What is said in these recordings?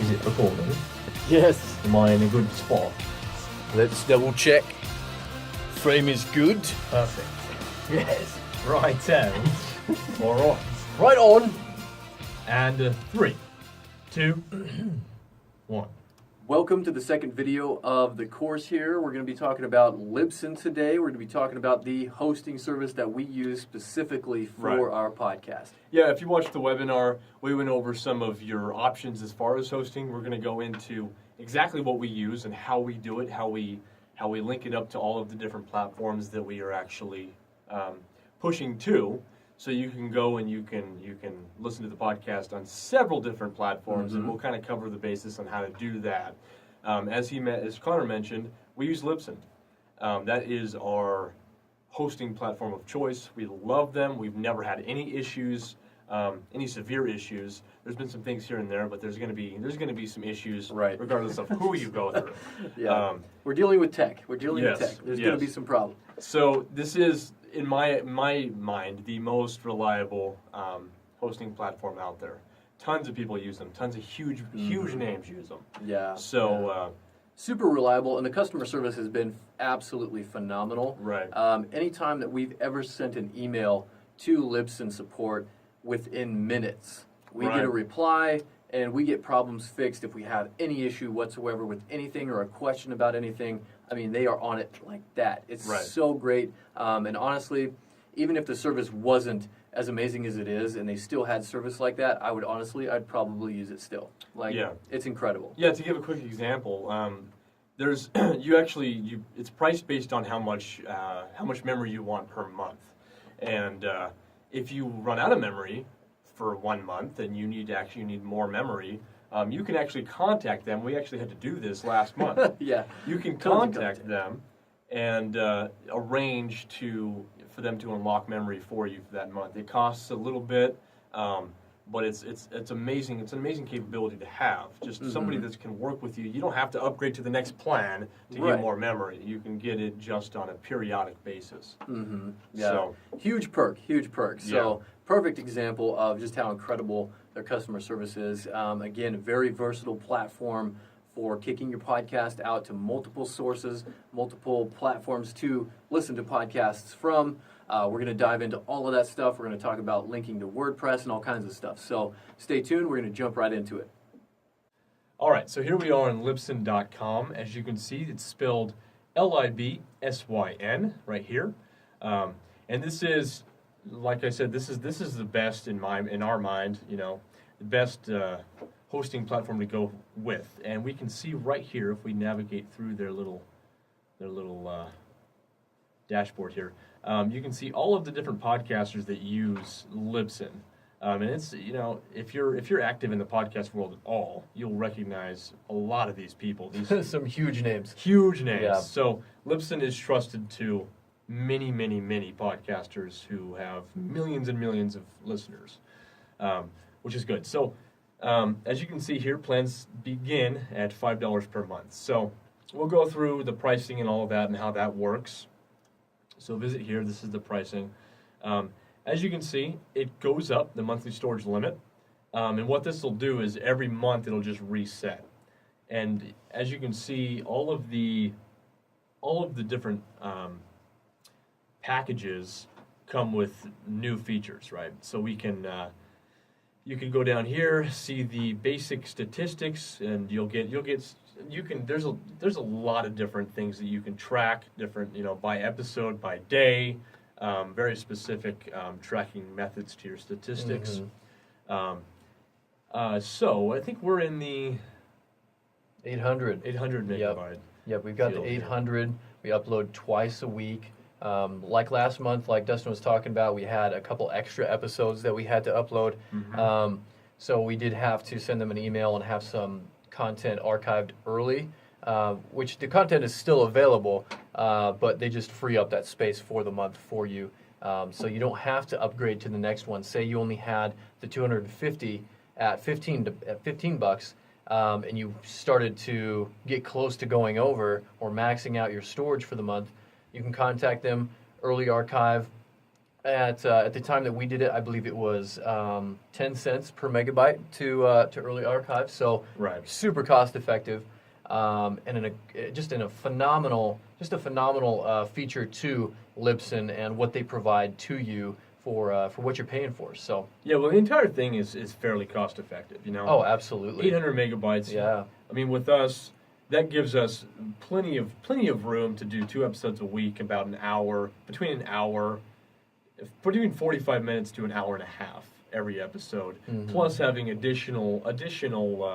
Is it recording? Yes. Am I in a good spot? Let's double check. Frame is good. Perfect. Yes. Right All right. Right on. And 3, 2, 1. Welcome to the second video of the course here. We're going to be talking about Libsyn today. We're going to be talking about the hosting service that we use specifically for our podcast. Yeah, if you watched the webinar, we went over some of your options as far as hosting. We're going to go into exactly what we use and how we do it, how we link it up to all of the different platforms that we are actually pushing to. So you can go and you can listen to the podcast on several different platforms, and we'll kind of cover the basis on how to do that. As Connor mentioned, we use Libsyn. That is our hosting platform of choice. We love them. We've never had any issues, any severe issues. There's been some things here and there, but there's going to be some issus, regardless of who you go through. We're dealing with tech. There's going to be some problems. So this is, in my mind, the most reliable hosting platform out there. Tons of people use them. Tons of huge names use them. Yeah. So super reliable, and the customer service has been absolutely phenomenal. Right. Anytime that we've ever sent an email to Libsyn support, within minutes, we get a reply, and we get problems fixed if we have any issue whatsoever with anything or a question about anything. I mean, they are on it like that. It's so great. And honestly, even if the service wasn't as amazing as it is, and they still had service like that, I'd probably use it still. It's incredible. Yeah, to give a quick example, there's it's priced based on how much memory you want per month, and if you run out of memory for 1 month and you need more memory, you can actually contact them. We actually had to do this last month. You can contact them and arrange for them to unlock memory for you for that month. It costs a little bit, but it's amazing. It's an amazing capability to have. Just somebody that can work with you. You don't have to upgrade to the next plan to get more memory. You can get it just on a periodic basis. So huge perk. So perfect example of just how incredible their customer service is. Again, a very versatile platform for kicking your podcast out to multiple sources, multiple platforms to listen to podcasts from. We're going to dive into all of that stuff. We're going to talk about linking to WordPress and all kinds of stuff. So stay tuned. We're going to jump right into it. All right, so here we are on Libsyn.com. As you can see, it's spelled Libsyn right here. And this is, like I said, this is the best in our mind. The best hosting platform to go with. And we can see right here, if we navigate through their little dashboard here, you can see all of the different podcasters that use Libsyn. And it's, if you're active in the podcast world at all, you'll recognize a lot of these people. These some huge names. Yeah. So Libsyn is trusted to many podcasters who have millions and millions of listeners, which is good. So as you can see here, plans begin at $5 per month. So we'll go through the pricing and all of that and how that works. So visit here. This is the pricing. As you can see, it goes up, the monthly storage limit. And what this will do is every month it'll just reset. And as you can see, all of the different packages come with new features, right? So we can you can go down here, see the basic statistics, and there's a lot of different things that you can track, different, by episode, by day, very specific tracking methods to your statistics. So I think we're in the 800 megabyte. Yep, we've got the 800. We upload twice a week. Like last month, like Dustin was talking about, we had a couple extra episodes that we had to upload. So we did have to send them an email and have some content archived early, which the content is still available, but they just free up that space for the month for you. So you don't have to upgrade to the next one. Say you only had the 250 at $15, and you started to get close to going over or maxing out your storage for the month. You can contact them, early archive, At the time that we did it, I believe it was 10 cents per megabyte to early archive. So Right. super cost effective, and a phenomenal feature to Libsyn and what they provide to you for what you're paying for. So Yeah, well, the entire thing is fairly cost effective, you know. oh, absolutely. 800 megabytes. Yeah. I mean, with us, that gives us plenty of room to do 2 episodes a week, about an hour, between 45 minutes to an hour and a half every episode, plus having additional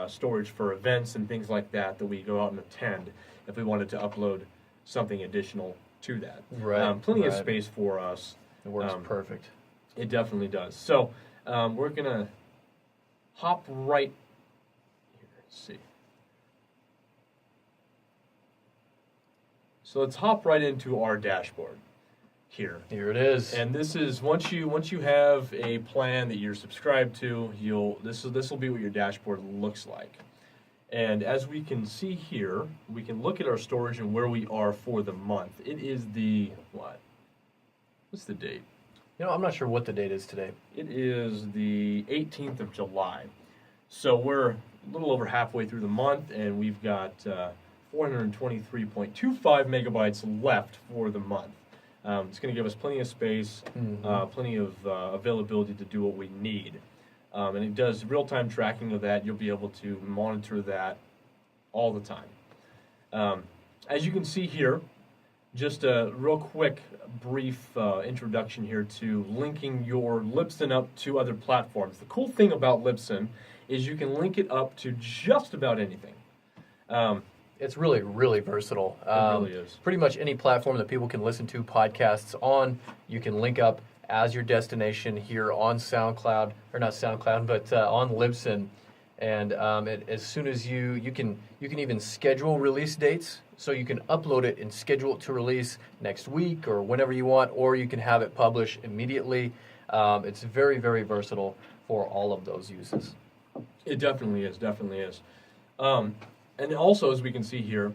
storage for events and things like that we go out and attend if we wanted to upload something additional to that. Right. Plenty of right. space for us. It works perfect. It definitely does. So we're gonna hop right here. Let's see. So let's hop right into our dashboard here. Here it is. And this is once you have a plan that you're subscribed to, this will be what your dashboard looks like. And as we can see here, we can look at our storage and where we are for the month. It is the what? What's the date? You know, I'm not sure what the date is today. It is the 18th of July. So we're a little over halfway through the month, and we've got 423.25 megabytes left for the month. It's going to give us plenty of space, plenty of availability to do what we need. And it does real-time tracking of that. You'll be able to monitor that all the time. As you can see here, just a real quick, brief introduction here to linking your Libsyn up to other platforms. The cool thing about Libsyn is you can link it up to just about anything. It's really, really versatile. It really is. Pretty much any platform that people can listen to podcasts on, you can link up as your destination here on SoundCloud, or not SoundCloud, but on Libsyn. And as soon as you can even schedule release dates, so you can upload it and schedule it to release next week or whenever you want, or you can have it published immediately. It's very, very versatile for all of those uses. It definitely is, and also, as we can see here,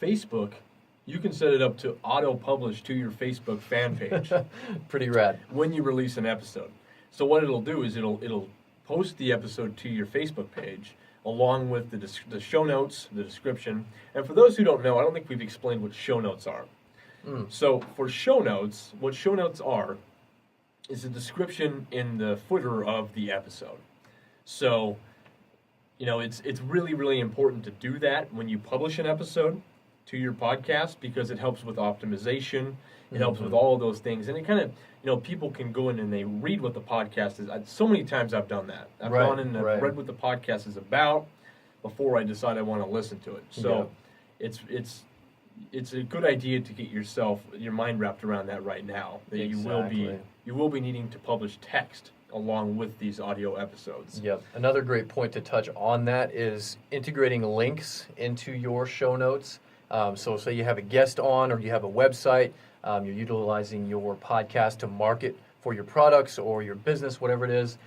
Facebook, you can set it up to auto-publish to your Facebook fan page Pretty rad. when you release an episode. So what it'll do is it'll post the episode to your Facebook page along with the show notes, the description. And for those who don't know, I don't think we've explained what show notes are. So for show notes, what show notes are is a description in the footer of the episode. So, you know, it's really, really important to do that when you publish an episode to your podcast, because it helps with optimization. It helps with all of those things. And it kind of, you know, people can go in and they read what the podcast is. So many times I've done that. I've gone in and I've read what the podcast is about before I decide I want to listen to it. So it's a good idea to get your mind wrapped around that right now. That Exactly. you will be needing to publish text along with these audio episodes. Yep. Another great point to touch on that is integrating links into your show notes. So say you have a guest on, or you have a website, you're utilizing your podcast to market for your products or your business, whatever it is,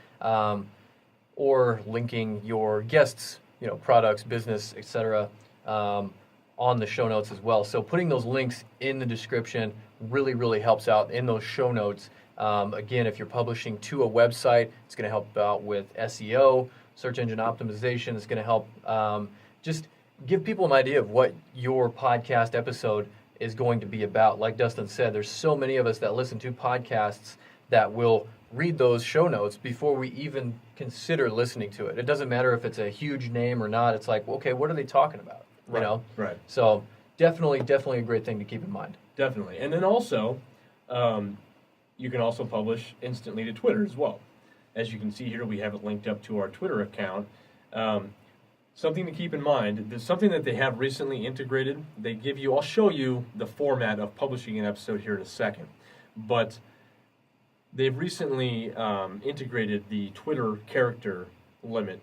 or linking your guests, you know, products, business, etc., on the show notes as well. So putting those links in the description really, really helps out in those show notes. Again, if you're publishing to a website, it's going to help out with SEO, search engine optimization. It's going to help just give people an idea of what your podcast episode is going to be about. Like Dustin said, there's so many of us that listen to podcasts that will read those show notes before we even consider listening to it. It doesn't matter if it's a huge name or not. It's like, okay, what are they talking about? You know? Right. So definitely a great thing to keep in mind. Definitely. And then also, you can also publish instantly to Twitter as well. As you can see here, we have it linked up to our Twitter account. Something to keep in mind, there's something that they have recently integrated. They give you, I'll show you the format of publishing an episode here in a second, but they've recently integrated the Twitter character limit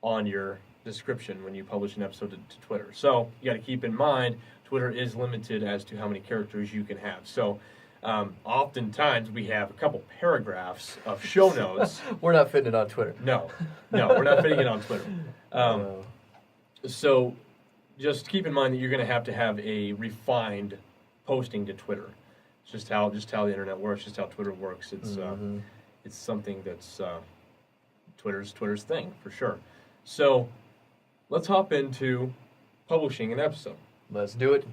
on your description when you publish an episode to Twitter. So you got to keep in mind, Twitter is limited as to how many characters you can have. So oftentimes we have a couple paragraphs of show notes. We're not fitting it on Twitter. No, we're not fitting it on Twitter. So just keep in mind that you're going to have a refined posting to Twitter. It's just how the internet works, just how Twitter works. It's something that's Twitter's thing for sure. So let's hop into publishing an episode. Let's do it.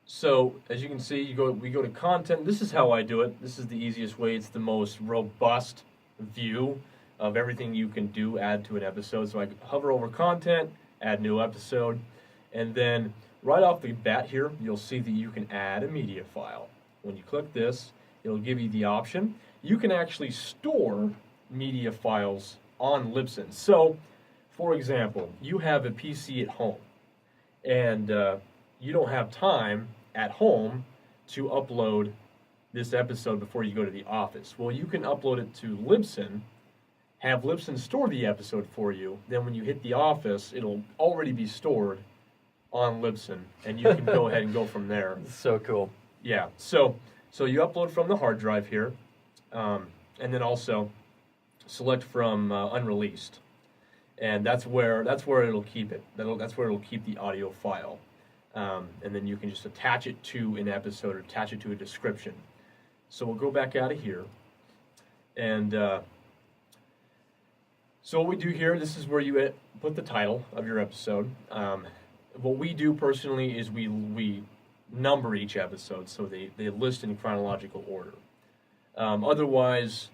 So as you can see, we go to content. This is how I do it. This is the easiest way. It's the most robust view of everything you can do, add to an episode. So I hover over content, add new episode, and then right off the bat here, you'll see that you can add a media file. When you click this, it'll give you the option. You can actually store media files on Libsyn. So, for example, you have a PC at home, and you don't have time at home to upload this episode before you go to the office. Well, you can upload it to Libsyn, have Libsyn store the episode for you. Then when you hit the office, it'll already be stored on Libsyn, and you can go ahead and go from there. So cool. Yeah. So you upload from the hard drive here, and then also select from unreleased, and that's where it'll keep it. That's where it'll keep the audio file, and then you can just attach it to an episode or attach it to a description. So we'll go back out of here, and so what we do here, this is where you put the title of your episode. What we do personally is we number each episode so they list in chronological order. Otherwise,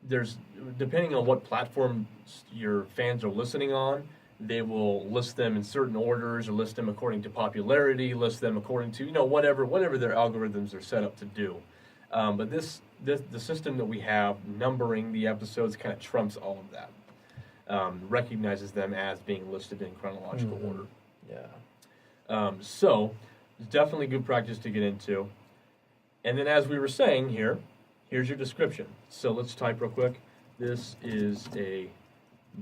there's, depending on what platform your fans are listening on, they will list them in certain orders or list them according to popularity, list them according to, whatever their algorithms are set up to do. But the system that we have, numbering the episodes, kind of trumps all of that. Recognizes them as being listed in chronological order. Yeah. So it's definitely good practice to get into. And then as we were saying here, here's your description. So let's type real quick. This is a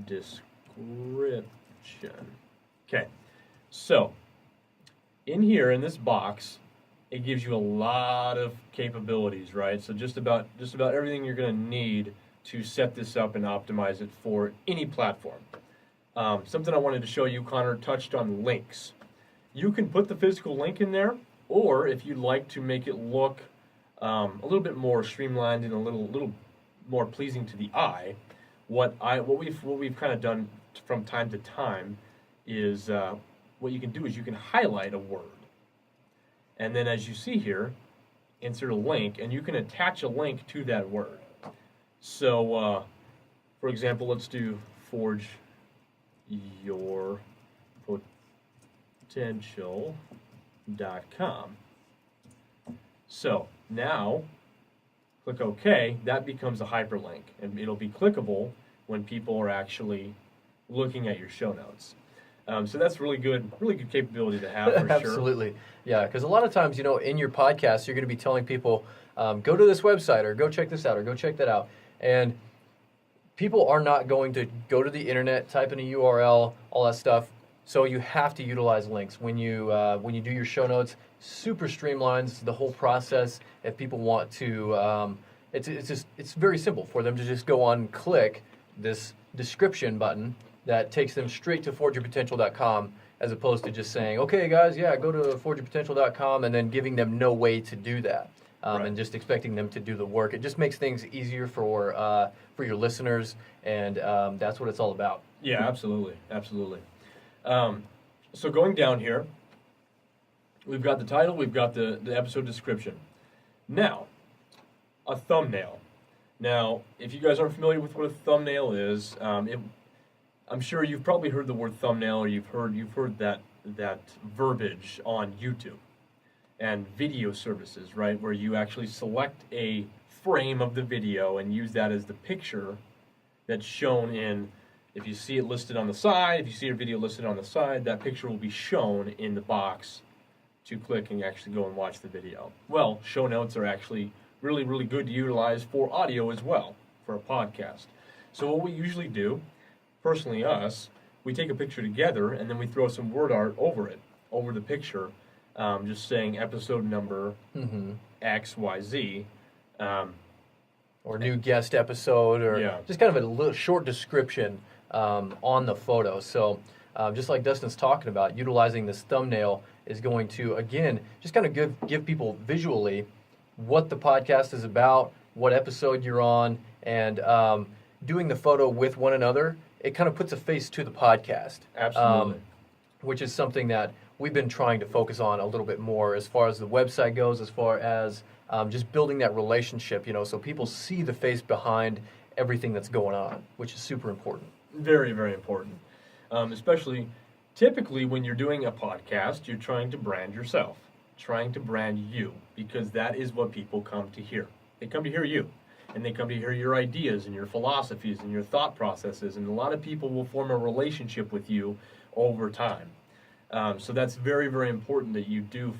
description. Okay. So in here, in this box, it gives you a lot of capabilities, right? So just about everything you're going to need to set this up and optimize it for any platform. Something I wanted to show you, Connor touched on links. You can put the physical link in there, or if you'd like to make it look a little bit more streamlined and a little more pleasing to the eye, what we've kind of done from time to time is what you can do is you can highlight a word, and then as you see here, insert a link, and you can attach a link to that word. So, for example, let's do forge your potential.com. So now, click OK. That becomes a hyperlink, and it'll be clickable when people are actually looking at your show notes. So that's really good capability to have for sure. Absolutely. Yeah, because a lot of times, in your podcast, you're going to be telling people, go to this website, or go check this out, or go check that out. And people are not going to go to the internet, type in a URL, all that stuff. So you have to utilize links when you do your show notes. Super streamlines the whole process. If people want to, it's very simple for them to just go on and click this description button that takes them straight to forgeyourpotential.com, as opposed to just saying, okay guys, yeah, go to forgeyourpotential.com, and then giving them no way to do that. Right. And just expecting them to do the work. It just makes things easier for your listeners, and that's what it's all about. Yeah, absolutely. So going down here, we've got the title, we've got the episode description. Now, a thumbnail. Now, if you guys aren't familiar with what a thumbnail is, I'm sure you've probably heard the word thumbnail, or you've heard that verbiage on YouTube and video services, right, where you actually select a frame of the video and use that as the picture that's shown in. If you see it listed on the side, if you see your video listed on the side, that picture will be shown in the box to click and actually go and watch the video. Well, show notes are actually really, really good to utilize for audio as well, for a podcast. So what we usually do, personally us, we take a picture together and then we throw some word art over it, over the picture, just saying episode number XYZ. Or new guest episode, or Yeah. just kind of a little short description on the photo. So just like Dustin's talking about, utilizing this thumbnail is going to, again, just kind of give people visually what the podcast is about, what episode you're on, and doing the photo with one another, it kind of puts a face to the podcast. Absolutely. Which is something that we've been trying to focus on a little bit more as far as the website goes, as far as just building that relationship, so people see the face behind everything that's going on, which is super important. Very, very important. Especially, typically when you're doing a podcast, you're trying to brand yourself, trying to brand you, because that is what people come to hear. They come to hear you, and they come to hear your ideas and your philosophies and your thought processes, and a lot of people will form a relationship with you over time. So that's very, very important that you do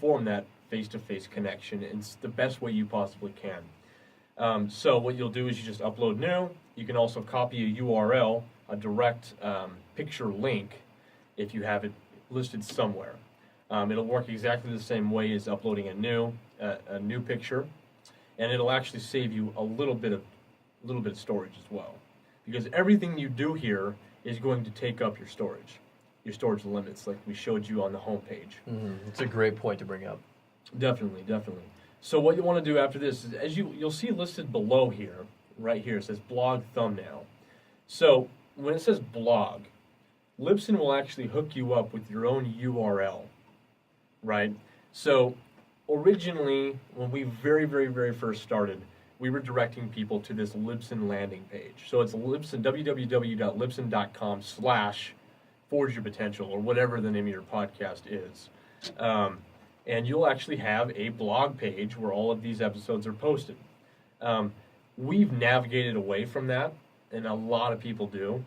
form that face-to-face connection. It's the best way you possibly can. So what you'll do is you just upload new. You can also copy a URL, a direct picture link, if you have it listed somewhere. It'll work exactly the same way as uploading a new picture, and it'll actually save you a little bit of storage as well, because everything you do here is going to take up your storage limits, like we showed you on the home page. It's a great point to bring up. Definitely. So what you want to do after this is, as you'll see listed below here, right here, it says blog thumbnail. So when it says blog, Libsyn will actually hook you up with your own URL, right? So originally, when we very, very, very first started, we were directing people to this Libsyn landing page. So it's Libsyn, www.libsyn.com/forge your potential, or whatever the name of your podcast is. And you'll actually have a blog page where all of these episodes are posted. We've navigated away from that, and a lot of people do.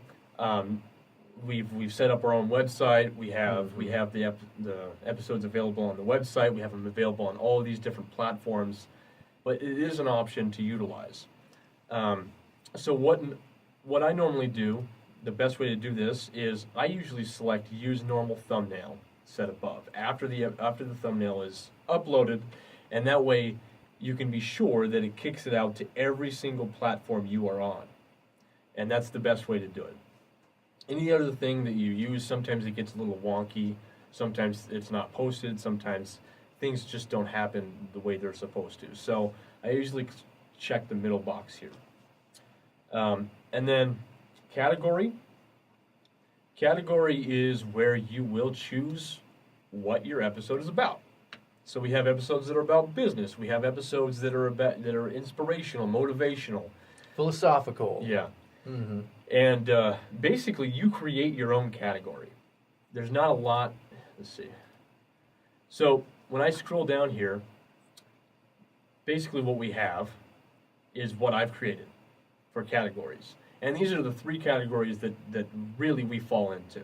We've set up our own website. We have the episodes available on the website. We have them available on all of these different platforms, but it is an option to utilize. So what I normally do, the best way to do this is I usually select use normal thumbnail set above after the thumbnail is uploaded, and that way you can be sure that it kicks it out to every single platform you are on, and that's the best way to do it. Any other thing that you use, sometimes it gets a little wonky, sometimes it's not posted, sometimes things just don't happen the way they're supposed to. So I usually check the middle box here. And then category. Category is where you will choose what your episode is about. So we have episodes that are about business. We have episodes that are inspirational, motivational, philosophical. Yeah. And basically, you create your own category. There's not a lot. Let's see. So when I scroll down here, basically what we have is what I've created for categories. And these are the 3 categories that really we fall into.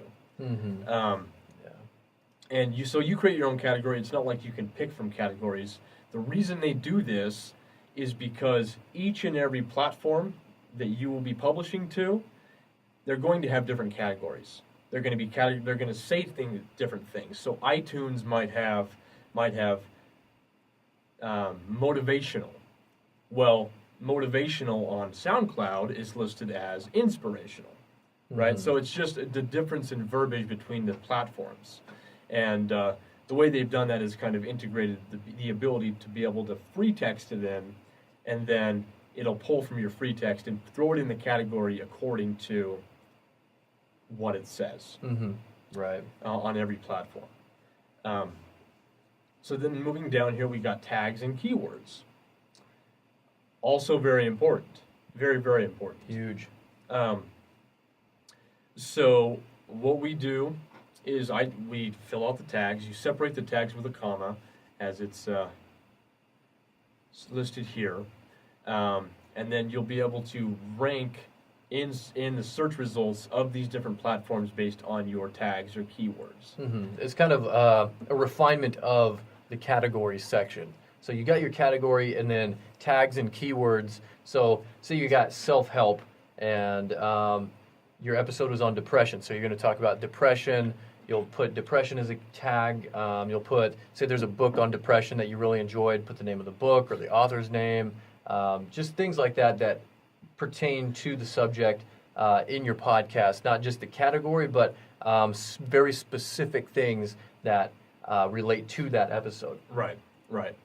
And you create your own category. It's not like you can pick from categories. The reason they do this is because each and every platform that you will be publishing to, they're going to have different categories. They're going to say different things. So iTunes might have motivational. Well, motivational on SoundCloud is listed as inspirational, right? So it's just the difference in verbiage between the platforms. And the way they've done that is kind of integrated the ability to be able to free text it in, and then it'll pull from your free text and throw it in the category according to what it says. Right. On every platform. So then moving down here, we got tags and keywords. Also very important. Very, very important. Huge. So what we do is we fill out the tags. You separate the tags with a comma, as it's listed here. And then you'll be able to rank in the search results of these different platforms based on your tags or keywords. It's kind of a refinement of the category section. So you got your category and then tags and keywords. So say you got self-help and your episode was on depression. So you're going to talk about depression. You'll put depression as a tag. You'll put, say there's a book on depression that you really enjoyed, put the name of the book or the author's name. Just things like that pertain to the subject in your podcast, not just the category, but very specific things that relate to that episode. Right, right.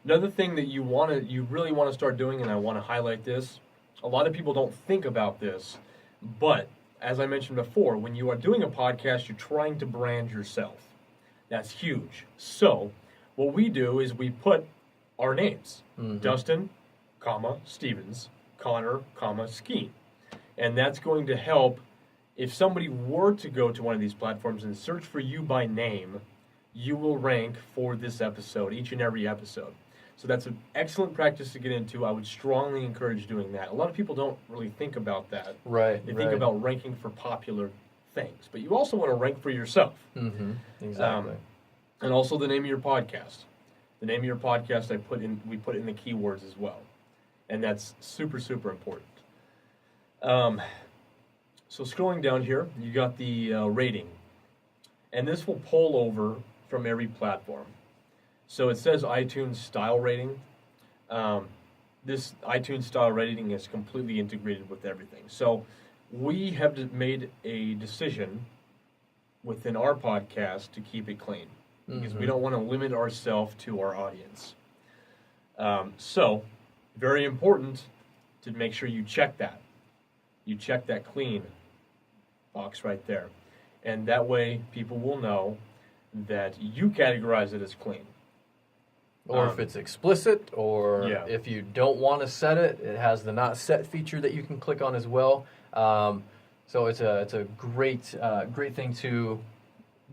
Another thing that you really want to start doing, and I want to highlight this, a lot of people don't think about this, but as I mentioned before, when you are doing a podcast, you're trying to brand yourself. That's huge. So what we do is we put our names, Dustin, Stevens, Connor, Skeen. And that's going to help if somebody were to go to one of these platforms and search for you by name, you will rank for this episode, each and every episode. So that's an excellent practice to get into. I would strongly encourage doing that. A lot of people don't really think about that. Right. They think about ranking for popular things, but you also want to rank for yourself. Exactly. And also the name of your podcast. The name of your podcast, we put in the keywords as well, and that's super, super important. So scrolling down here, you got the rating, and this will pull over from every platform. So it says iTunes style rating. This iTunes style rating is completely integrated with everything. So we have made a decision within our podcast to keep it clean because we don't want to limit ourselves to our audience. So very important to make sure you check that. You check that clean box right there. And that way people will know that you categorize it as clean. Or if it's explicit, or Yeah. if you don't want to set it, it has the not set feature that you can click on as well. So it's a great thing to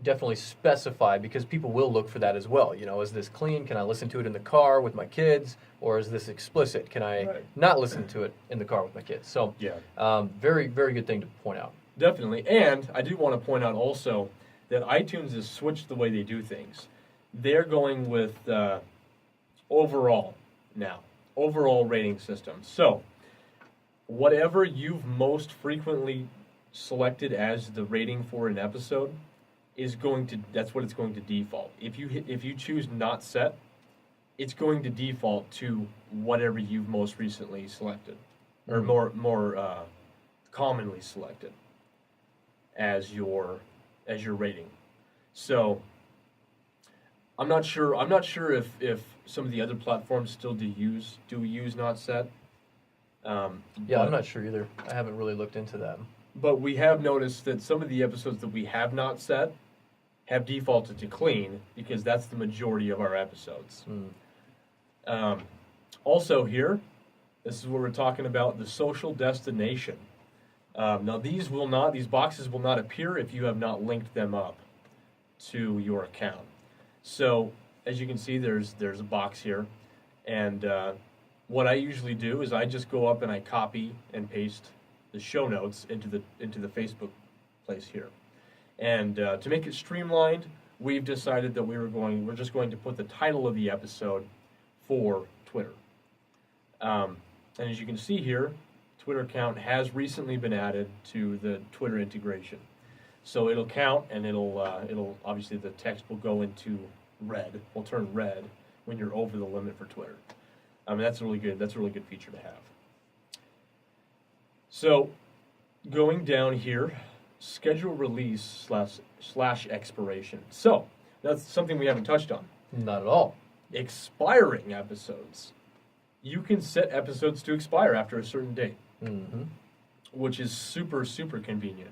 definitely specify, because people will look for that as well. You know, is this clean? Can I listen to it in the car with my kids? Or is this explicit? Can I not listen to it in the car with my kids? So very, very good thing to point out. Definitely. And I do want to point out also that iTunes has switched the way they do things. They're going with overall rating system. So whatever you've most frequently selected as the rating for an episode that's what it's going to default. If you choose not set, it's going to default to whatever you've most recently selected, or more commonly selected as your rating. So I'm not sure if some of the other platforms still do use not set. I'm not sure either. I haven't really looked into that. But we have noticed that some of the episodes that we have not set have defaulted to clean, because that's the majority of our episodes. Also here, this is what we're talking about, the social destination. Now these boxes will not appear if you have not linked them up to your account. So as you can see, there's a box here, and what I usually do is I just go up and I copy and paste the show notes into the Facebook place here. And to make it streamlined, we've decided that we're just going to put the title of the episode for Twitter. And as you can see here, Twitter account has recently been added to the Twitter integration. So it'll count, and it'll obviously the text will go into red, will turn red when you're over the limit for Twitter. That's a really good feature to have. So going down here, schedule release / expiration. So that's something we haven't touched on. Not at all. Expiring episodes. You can set episodes to expire after a certain date, which is super, super convenient.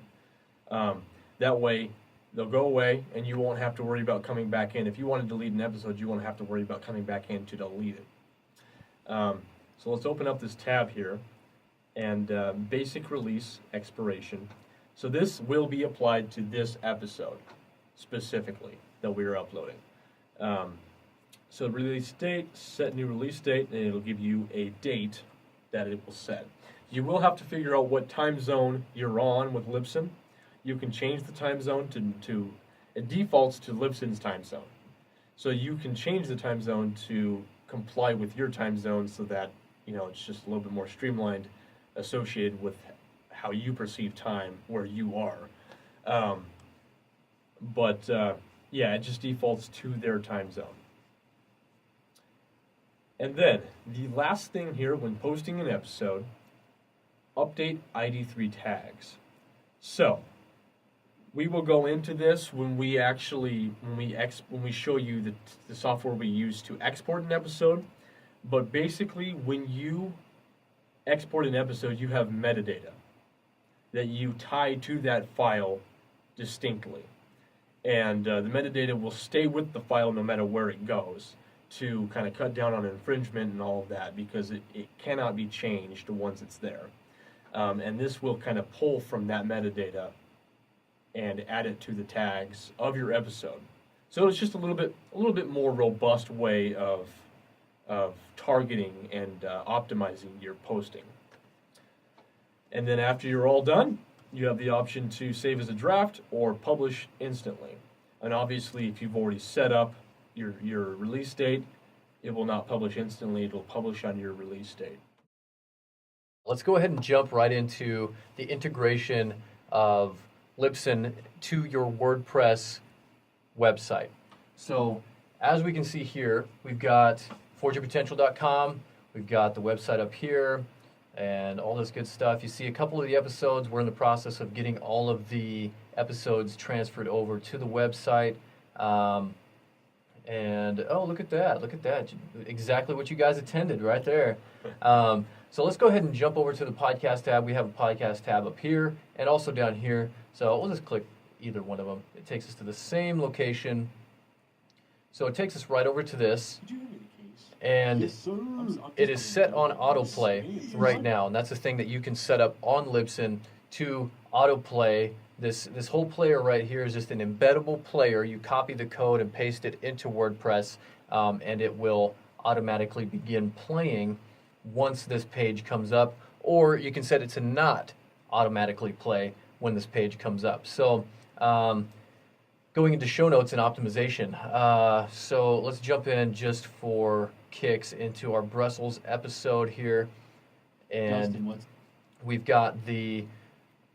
That way, they'll go away, and you won't have to worry about coming back in. If you want to delete an episode, you won't have to worry about coming back in to delete it. So let's open up this tab here, and basic release expiration. So this will be applied to this episode specifically that we are uploading. So release date, set new release date, and it'll give you a date that it will set. You will have to figure out what time zone you're on with Libsyn. You can change the time zone to it defaults to Libsyn's time zone. So you can change the time zone to comply with your time zone, so that it's just a little bit more streamlined, associated with how you perceive time where you are. It just defaults to their time zone. And then the last thing here when posting an episode update ID3 tags. So we will go into this when we show you the software we use to export an episode. But basically, when you export an episode, you have metadata that you tie to that file distinctly. And the metadata will stay with the file no matter where it goes, to kind of cut down on infringement and all of that, because it cannot be changed once it's there. And this will kind of pull from that metadata and add it to the tags of your episode. So it's just a little bit more robust way of targeting and optimizing your posting. And then after you're all done, you have the option to save as a draft or publish instantly. And obviously, if you've already set up your release date, it will not publish instantly. It will publish on your release date. Let's go ahead and jump right into the integration of Libsyn to your WordPress website. So as we can see here, we've got forgeyourpotential.com, we've got the website up here, and all this good stuff. You see a couple of the episodes. We're in the process of getting all of the episodes transferred over to the website. And oh, look at that, exactly what you guys attended right there. So let's go ahead and jump over to the podcast tab. We have a podcast tab up here and also down here. So we'll just click either one of them. It takes us to the same location. So it takes us right over to this. And it is set on autoplay right now. And that's the thing that you can set up on Libsyn to autoplay. This whole player right here is just an embeddable player. You copy the code and paste it into WordPress, and it will automatically begin playing once this page comes up, or you can set it to not automatically play when this page comes up. So going into show notes and optimization. So let's jump in just for kicks into our Brussels episode here. And we've got the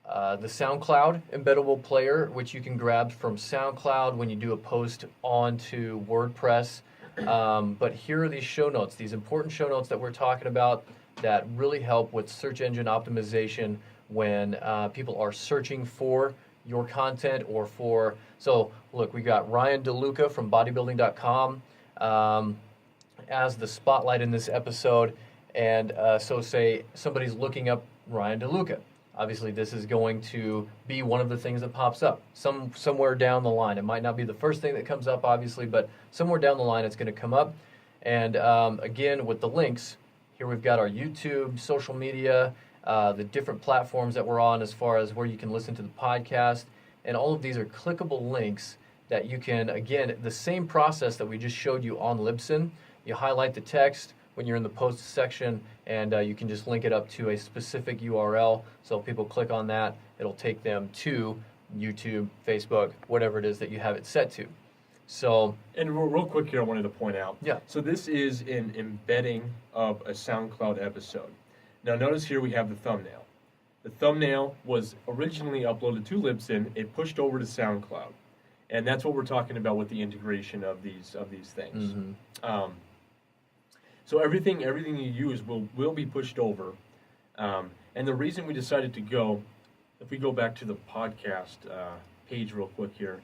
SoundCloud embeddable player, which you can grab from SoundCloud when you do a post onto WordPress. But here are these show notes, these important show notes that we're talking about that really help with search engine optimization when people are searching for your content or for... So look, we got Ryan DeLuca from bodybuilding.com as the spotlight in this episode. And so say somebody's looking up Ryan DeLuca. Obviously, this is going to be one of the things that pops up somewhere down the line. It might not be the first thing that comes up, obviously, but somewhere down the line it's going to come up. And again, with the links, here we've got our YouTube, social media, the different platforms that we're on as far as where you can listen to the podcast. And all of these are clickable links that you can, again, the same process that we just showed you on Libsyn. You highlight the text when you're in the post section, and you can just link it up to a specific URL. So if people click on that, it'll take them to YouTube, Facebook, whatever it is that you have it set to. So, and real quick here, I wanted to point out. Yeah. So this is an embedding of a SoundCloud episode. Now notice here we have the thumbnail. The thumbnail was originally uploaded to Libsyn. It pushed over to SoundCloud, and that's what we're talking about with the integration of these things. Mm-hmm. So everything you use will be pushed over. And the reason we decided to go, if we go back to the podcast page real quick here.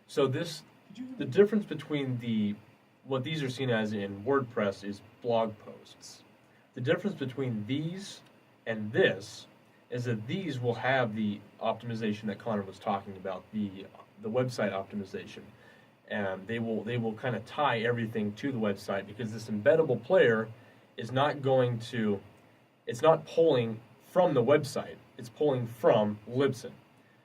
So the difference between what these are seen as in WordPress is blog posts. The difference between these and this is that these will have the optimization that Connor was talking about, the website optimization. And they will kind of tie everything to the website, because this embeddable player is not it's not pulling from the website, it's pulling from Libsyn.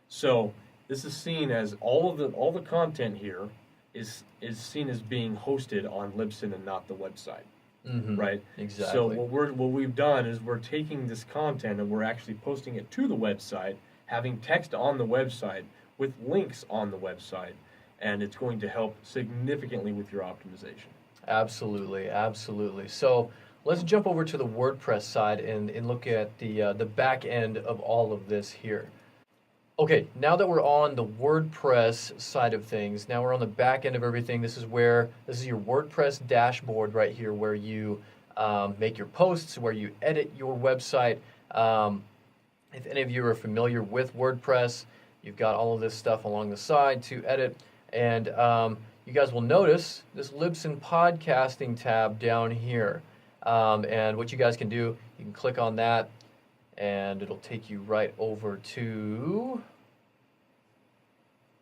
So this is seen as all the content here is seen as being hosted on Libsyn and not the website. Mm-hmm. Right? Exactly. So what we've done is we're taking this content and we're actually posting it to the website, having text on the website with links on the website. And it's going to help significantly with your optimization. Absolutely, absolutely. So let's jump over to the WordPress side and look at the back end of all of this here. Okay, now that we're on the WordPress side of things, now we're on the back end of everything. This is your WordPress dashboard right here, where you make your posts, where you edit your website. If any of you are familiar with WordPress, you've got all of this stuff along the side to edit. And you guys will notice this Libsyn Podcasting tab down here. And what you guys can do, you can click on that, and it'll take you right over to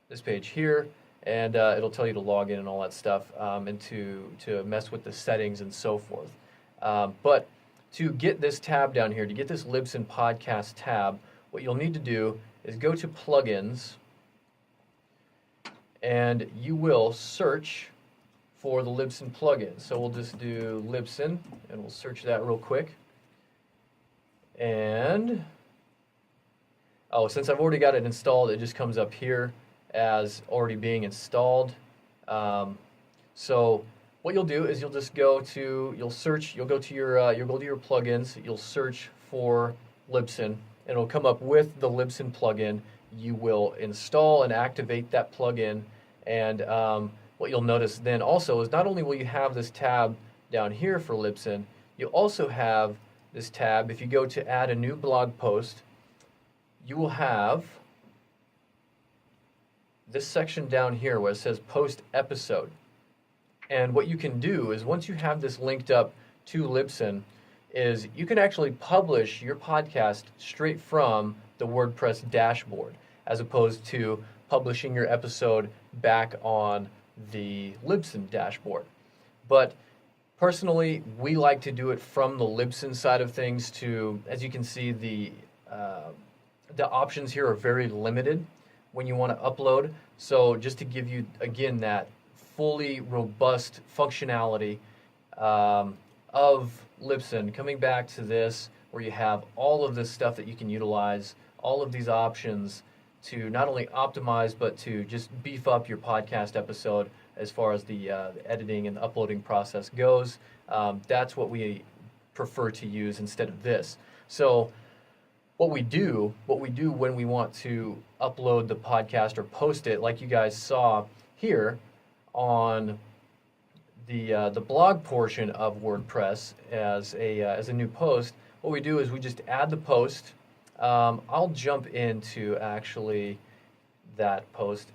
this page here. And it'll tell you to log in and all that stuff, and to mess with the settings and so forth. But to get this tab down here, to get this Libsyn Podcast tab, what you'll need to do is go to Plugins, and you will search for the Libsyn plugin. So we'll just do Libsyn, and we'll search that real quick. And, since I've already got it installed, it just comes up here as already being installed. So what you'll do is you'll just go to, you'll go to your plugins, you'll search for Libsyn, and it'll come up with the Libsyn plugin. You will install and activate that plugin, and what you'll notice then also is not only will you have this tab down here for Libsyn, you'll also have this tab. If you go to add a new blog post, you will have this section down here where it says post episode. And what you can do is once you have this linked up to Libsyn, is you can actually publish your podcast straight from the WordPress dashboard, as opposed to publishing your episode back on the Libsyn dashboard. But personally, we like to do it from the Libsyn side of things. As you can see, the options here are very limited when you want to upload. So just to give you, again, that fully robust functionality of Libsyn, coming back to this, where you have all of this stuff that you can utilize, all of these options to not only optimize, but to just beef up your podcast episode as far as the editing and uploading process goes. That's what we prefer to use instead of this. So what we do when we want to upload the podcast or post it, like you guys saw here on the blog portion of WordPress as a new post, what we do is we just add the post. I'll jump into actually that post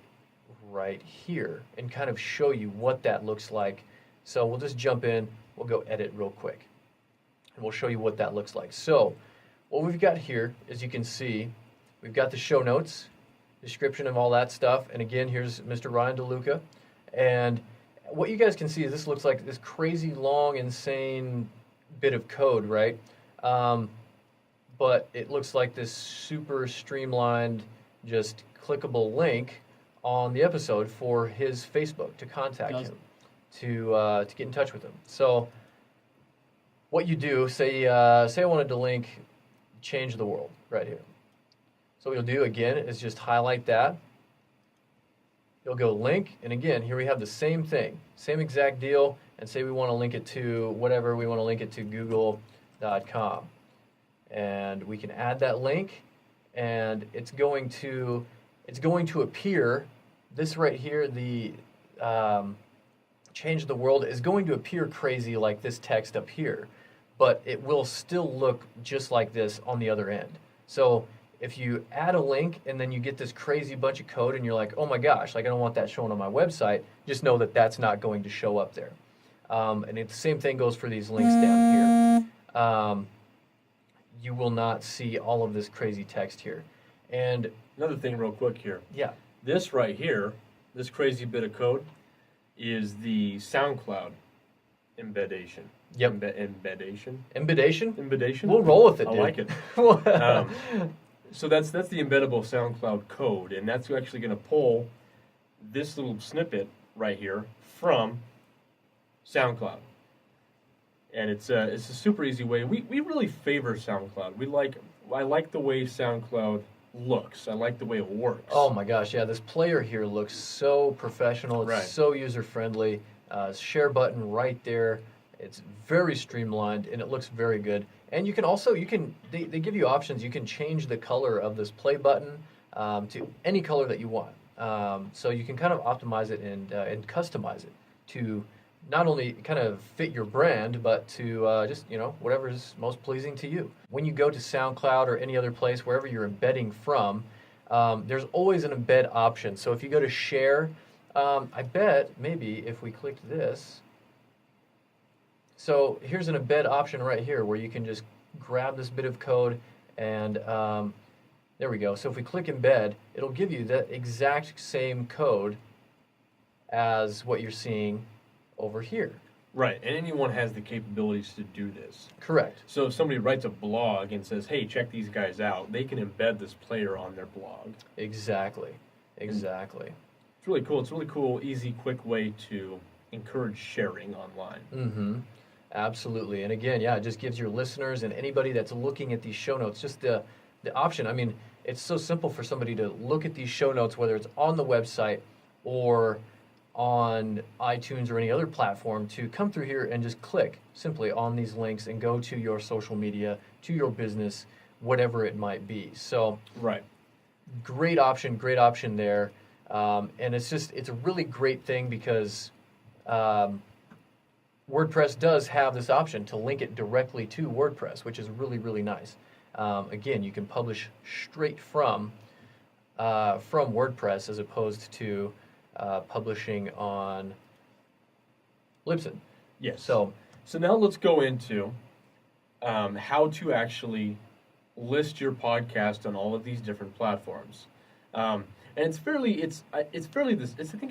right here and kind of show you what that looks like. So we'll just jump in, we'll go edit real quick, and we'll show you what that looks like. So what we've got here, as you can see, we've got the show notes, description of all that stuff, and again, here's Mr. Ryan DeLuca. And what you guys can see is this looks like this crazy long, insane bit of code, right? But it looks like this super streamlined, just clickable link on the episode for his Facebook to contact him, to get in touch with him. So what you do, say I wanted to link Change the World right here. So what you'll do again is just highlight that. You'll go link, and again, here we have the same thing, same exact deal, and say we want to link it to whatever, we want to link it to google.com. And we can add that link, and it's going to appear, this right here, the Change the World is going to appear crazy like this text up here, but it will still look just like this on the other end. So if you add a link and then you get this crazy bunch of code and you're like, oh my gosh, like I don't want that shown on my website, just know that that's not going to show up there. And the same thing goes for these links down here. You will not see all of this crazy text here. And another thing real quick here. Yeah. This right here, this crazy bit of code, is the SoundCloud embedation. Yep. Embedation? Embedation? We'll roll with it, dude. I like it. So that's the embeddable SoundCloud code, and that's actually going to pull this little snippet right here from SoundCloud. And it's a super easy way. We really favor SoundCloud. I like the way SoundCloud looks. I like the way it works. Oh my gosh, yeah, this player here looks so professional. It's right. So user-friendly. Share button right there. It's very streamlined, and it looks very good. And you can also, they give you options. You can change the color of this play button to any color that you want. So you can kind of optimize it and customize it to not only kind of fit your brand, but to just, whatever is most pleasing to you. When you go to SoundCloud or any other place, wherever you're embedding from, there's always an embed option. So if you go to share, I bet maybe if we clicked this, so here's an embed option right here where you can just grab this bit of code and there we go. So if we click embed, it'll give you that exact same code as what you're seeing over here. Right, and anyone has the capabilities to do this. Correct. So if somebody writes a blog and says, hey, check these guys out, they can embed this player on their blog. Exactly. It's really cool. It's a really cool, easy, quick way to encourage sharing online. Mm-hmm. Absolutely. And again, yeah, it just gives your listeners and anybody that's looking at these show notes just the option. I mean, it's so simple for somebody to look at these show notes, whether it's on the website or on iTunes or any other platform, to come through here and just click simply on these links and go to your social media, to your business, whatever it might be. So, right, great option there. And it's a really great thing because WordPress does have this option to link it directly to WordPress, which is really, really nice. Again, you can publish straight from WordPress as opposed to publishing on Libsyn. yes. So now let's go into how to actually list your podcast on all of these different platforms. And I think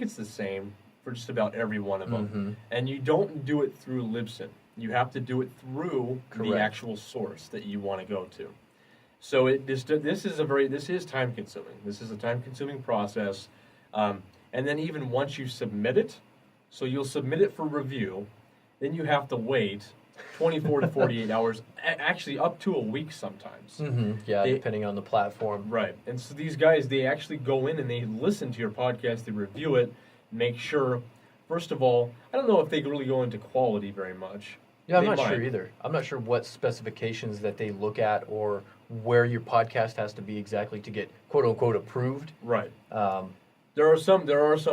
it's the same for just about every one of them. Mm-hmm. And you don't do it through Libsyn. You have to do it through the actual source that you want to go to. So this is time consuming. This is a time consuming process. And then even once you submit it, so you'll submit it for review, then you have to wait 24 to 48 hours, actually up to a week sometimes. Mm-hmm. Yeah, depending on the platform. Right. And so these guys, they actually go in and they listen to your podcast, they review it, make sure, first of all, I don't know if they really go into quality very much. Yeah, I'm not sure either. I'm not sure what specifications that they look at or where your podcast has to be exactly to get quote unquote approved. Right. There are some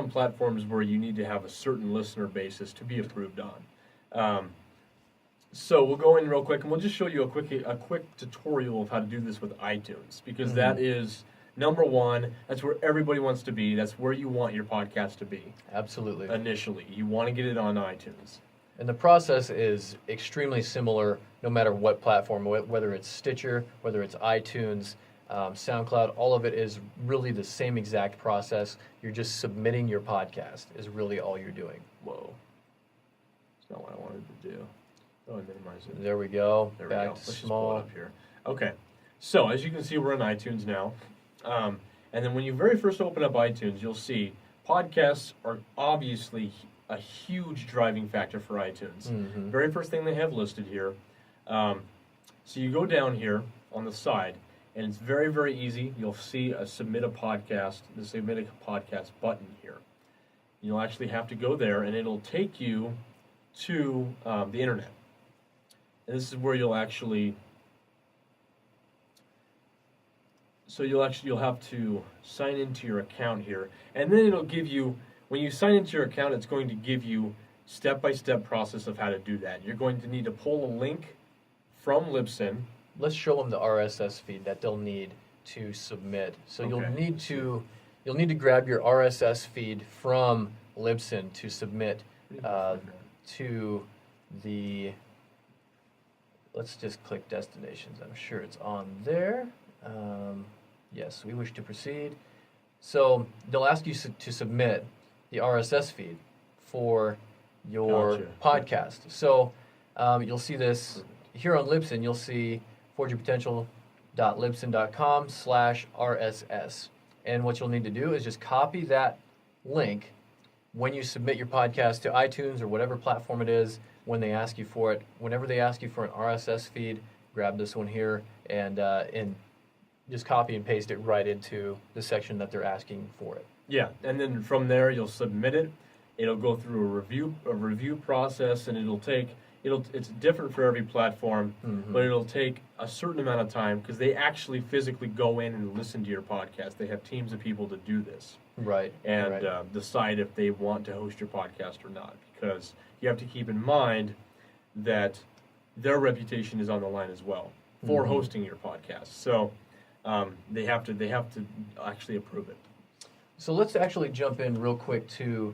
platforms where you need to have a certain listener basis to be approved on. So we'll go in real quick and we'll just show you a quick tutorial of how to do this with iTunes, because that is number one. That's where everybody wants to be. That's where you want your podcast to be. Absolutely. Initially, you want to get it on iTunes. And the process is extremely similar no matter what platform, whether it's Stitcher, whether it's iTunes, SoundCloud, all of it is really the same exact process. You're just submitting your podcast is really all you're doing. Whoa. That's not what I wanted to do. Oh, I minimize it. There we go. There Back we go. to Let's small. just pull it up here. Okay. So as you can see, we're on iTunes now. And then when you very first open up iTunes, you'll see podcasts are obviously a huge driving factor for iTunes. Mm-hmm. Very first thing they have listed here. So you go down here on the side, and it's very, very easy. You'll see the Submit a Podcast button here. You'll actually have to go there, and it'll take you to the internet. And this is where you'll have to sign into your account here, and then it'll give you, when you sign into your account, it's going to give you step-by-step process of how to do that. You're going to need to pull a link from Libsyn. Let's show them the RSS feed that they'll need to submit. So Okay. you'll need to grab your RSS feed from Libsyn to submit to the. Let's just click destinations. I'm sure it's on there. Yes, we wish to proceed. So they'll ask you to submit the RSS feed for your podcast. So you'll see this here on Libsyn. You'll see forgeyourpotential.libsyn.com/RSS. And what you'll need to do is just copy that link when you submit your podcast to iTunes or whatever platform it is. When they ask you for it, whenever they ask you for an RSS feed, grab this one here and just copy and paste it right into the section that they're asking for it. Yeah, and then from there you'll submit it. It'll go through a review process, and it'll take it's different for every platform, Mhm. but it'll take a certain amount of time because they actually physically go in and listen to your podcast. They have teams of people to do this Right. and right. decide if they want to host your podcast or not. Because you have to keep in mind that their reputation is on the line as well for Mhm. hosting your podcast. So they have to actually approve it. So let's actually jump in real quick to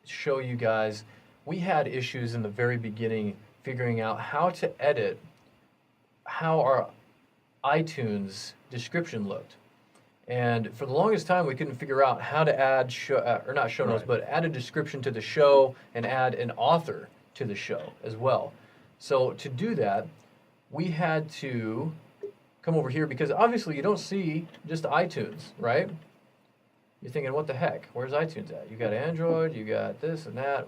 show you guys. We had issues in the very beginning figuring out how to edit how our iTunes description looked. And for the longest time, we couldn't figure out how to add, or not show notes, Right. but add a description to the show and add an author to the show as well. So to do that, we had to come over here because obviously you don't see just iTunes, right? You're thinking, what the heck? Where's iTunes at? You got Android, you got this and that.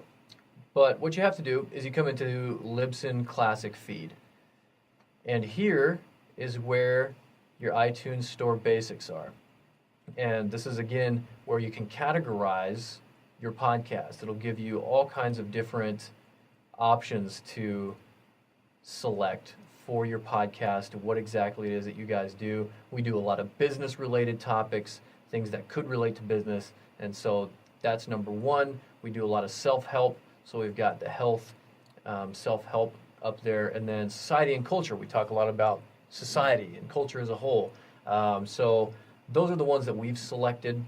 But what you have to do is you come into Libsyn Classic Feed. And here is where your iTunes Store basics are. And this is, again, where you can categorize your podcast. It'll give you all kinds of different options to select for your podcast, what exactly it is that you guys do. We do a lot of business-related topics, things that could relate to business. And so that's number one. We do a lot of self-help. So we've got the health, self-help up there. And then society and culture. We talk a lot about society and culture as a whole. So those are the ones that we've selected.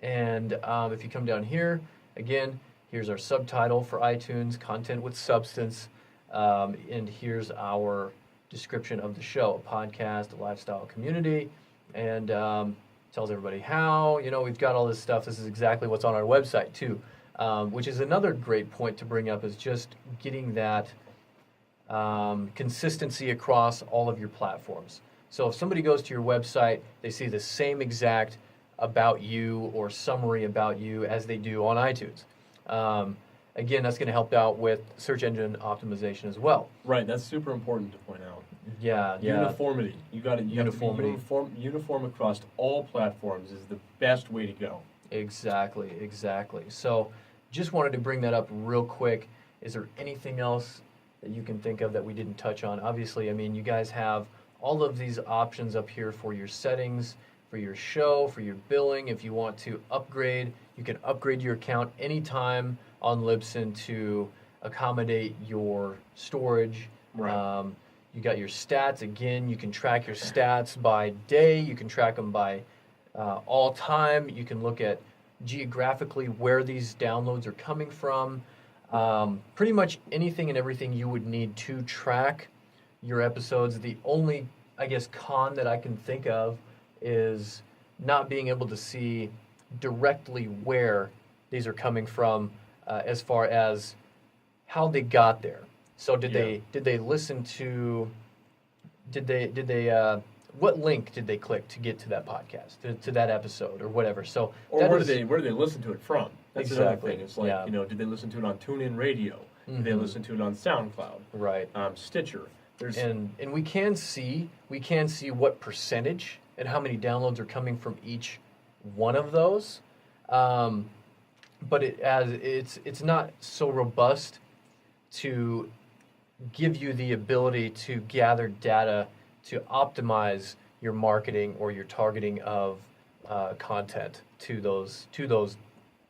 And if you come down here, again, here's our subtitle for iTunes, content with substance. And here's our description of the show, a podcast, a lifestyle community, and tells everybody how. We've got all this stuff. This is exactly what's on our website too, which is another great point to bring up, is just getting that consistency across all of your platforms. So if somebody goes to your website, they see the same exact about you or summary about you as they do on iTunes. Again, that's going to help out with search engine optimization as well. Right, that's super important to point out. Yeah. Uniformity. You have to be Uniformity. uniform across all platforms is the best way to go. Exactly. So just wanted to bring that up real quick. Is there anything else that you can think of that we didn't touch on? Obviously, you guys have all of these options up here for your settings, for your show, for your billing. If you want to upgrade, you can upgrade your account anytime on Libsyn to accommodate your storage. Right. You got your stats. Again, you can track your stats by day. You can track them by all time. You can look at geographically where these downloads are coming from. Pretty much anything and everything you would need to track your episodes. The only, con that I can think of is not being able to see directly where these are coming from, as far as how they got there. So did they listen to? Did they? What link did they click to get to that podcast, to that episode, or whatever? So or where do they listen to it from? That's another Exactly. thing. It's like did they listen to it on TuneIn Radio? Did they listen to it on SoundCloud? Right. Stitcher. And we can see what percentage and how many downloads are coming from each one of those, but it's not so robust to give you the ability to gather data to optimize your marketing or your targeting of content to those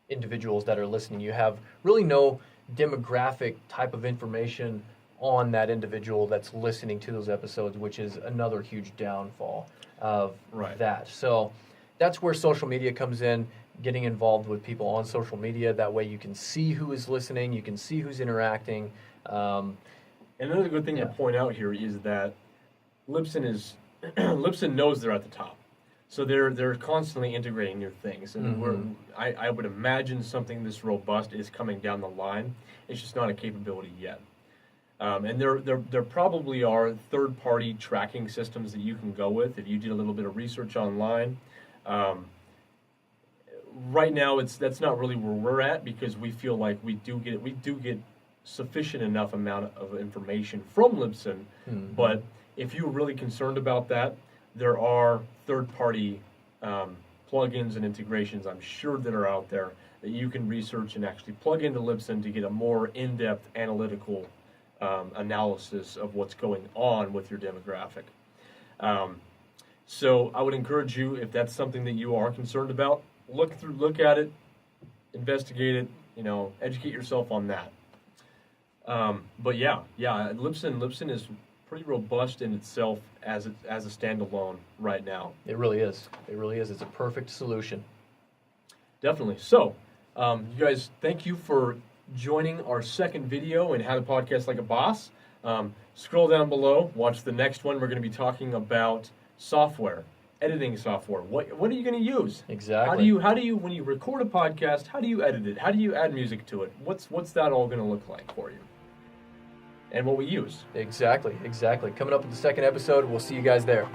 individuals that are listening. You have really no demographic type of information on that individual that's listening to those episodes, which is another huge downfall of that. So that's where social media comes in, getting involved with people on social media. That way you can see who is listening, you can see who's interacting. Another good thing to point out here is that Libsyn knows they're at the top. So they're constantly integrating new things. And I would imagine something this robust is coming down the line. It's just not a capability yet. And there probably are third-party tracking systems that you can go with if you did a little bit of research online. Right now, that's not really where we're at, because we feel like we do get sufficient enough amount of information from Libsyn. But if you're really concerned about that, there are third-party plugins and integrations, I'm sure, that are out there that you can research and actually plug into Libsyn to get a more in-depth analytical analysis of what's going on with your demographic. So I would encourage you, if that's something that you are concerned about, look at it, investigate it, educate yourself on that. But yeah, Libsyn is pretty robust in itself as a standalone right now. It really is. It really is. It's a perfect solution. Definitely. So, you guys, thank you for joining our second video in How to Podcast Like a Boss. Scroll down below, watch the next one. We're going to be talking about software, editing software. What are you going to use? Exactly. How do you when you record a podcast, how do you edit it? How do you add music to it? What's that all going to look like for you? And what we use. Exactly. Coming up with the second episode. We'll see you guys there.